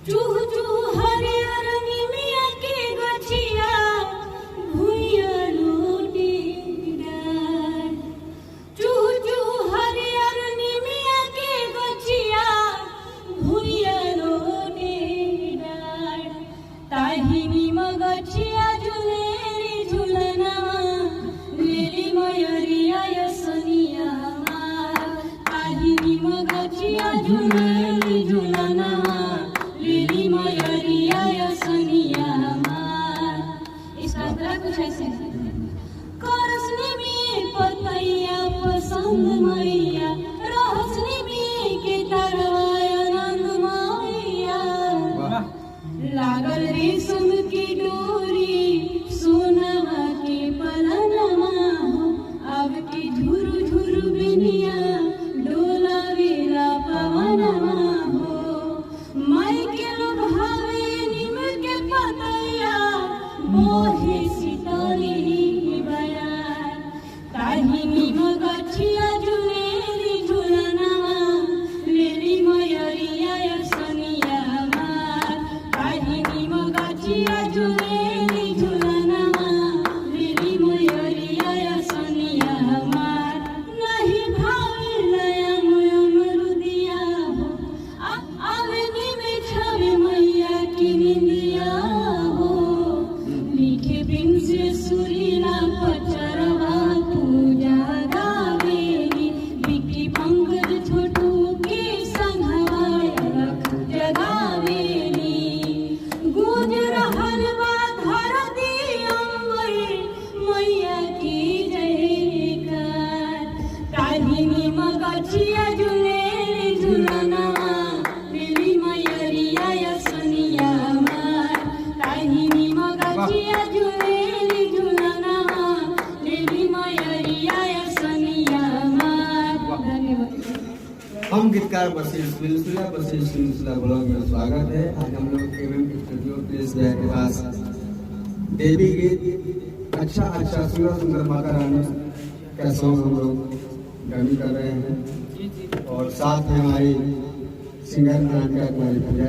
चूह चूह हरियर निमिया के गछिया भुइया लोटी डार। चूह चूह हरियर निमिया के गछिया भुइया लोटी डार। ताही निम गछिया झुलेरी झुलना लेली मयरिया यसनिया मार। ताही निम गछिया झुलेरी झुलना लेली मयरिया यसनिया मार। इसका अंतरा कुछ ऐसे है। करसनी में पतैया पसंद मैया रहसनी में के तरवाय आनंद मैया। लागल रेशम की डोरी सोनवा के पलनमा हो। अब की झुरु झुरु बिनिया डोला वेला पवनमा हो। माई के लुभावे निम के पतैया मोहे सितरी बयार। ताही निम गछिया झुलेरी झुलनवा लेली मयरिया यसनिया मार। ताही निम गछिया झुलेरी झुलनवा लेली मयरिया यसनिया मार। नहीं भावे लयम अमरुदिया हो आवे निमे छवे मैया की निंदिया हो। मीठे बिन से सुरीला पचरवा पूजा गावेली। बिकी पंकज छोटू के संघवा रख जगावेली। गूंज रहल बा धरती अंबर मैया की जयकार। ताही निम गछिया झुलेरी झुलनवा लेली मयरिया यसनिया मार। ताही निम गछिया झुलेरी झुलनवा लेली मयरिया यसनिया मार। धन्यवाद। हम गीतकार बशीर सिलसिला ब्लॉग में स्वागत है। आज हम लोग स्टूडियो प्रेस जय के पास देवी गीत अच्छा सुंदर माता रानी का सॉन्ग हम लोग गानी कर रहे हैं। और साथ में हमारी सिंगर नानका कुमारी पूजा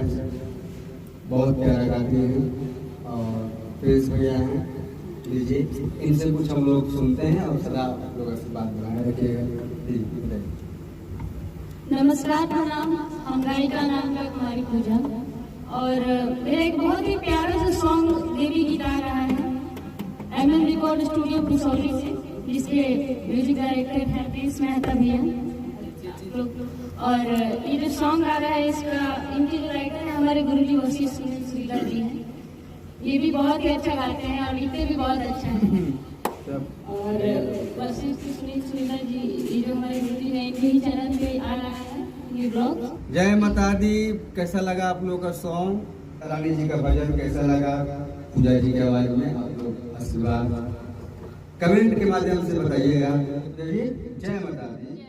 बहुत प्यारा गाती हैं और प्रेस भैया हैं। लीजिए इनसे कुछ हम लोग सुनते हैं और सदा आप लोग आशीर्वाद बनाए रखिएगा। नमस्कार, प्रणाम। हम गायिका नानका कुमारी पूजा और मेरा एक बहुत ही प्यारा सा सॉन्ग देवी गीत आ रहा है MM रिकॉर्ड स्टूडियो पिसौली से, जिसके म्यूजिक डायरेक्टर हैं प्रिंस मेहता भैया। और ये जो सॉन्ग आ रहा है इसका इनके जो राइटर है हमारे गुरुजी वशीर सुनीता जी हैं। ये भी बहुत ही अच्छा गाते हैं और लिखते भी बहुत अच्छा है। और वशीर सुनीता जी ये जो हमारे गुरुजी हैं इनके ही चैनल पे आ रहा है ये ब्लॉग। जय माता दी। कैसा लगा आप लोगों का सॉन्ग? रानी जी का भजन कैसा लगा? पूजा जी के आवाज में आप लोग आशीर्वाद कमेंट के माध्यम से बताइएगा। जय माता दी।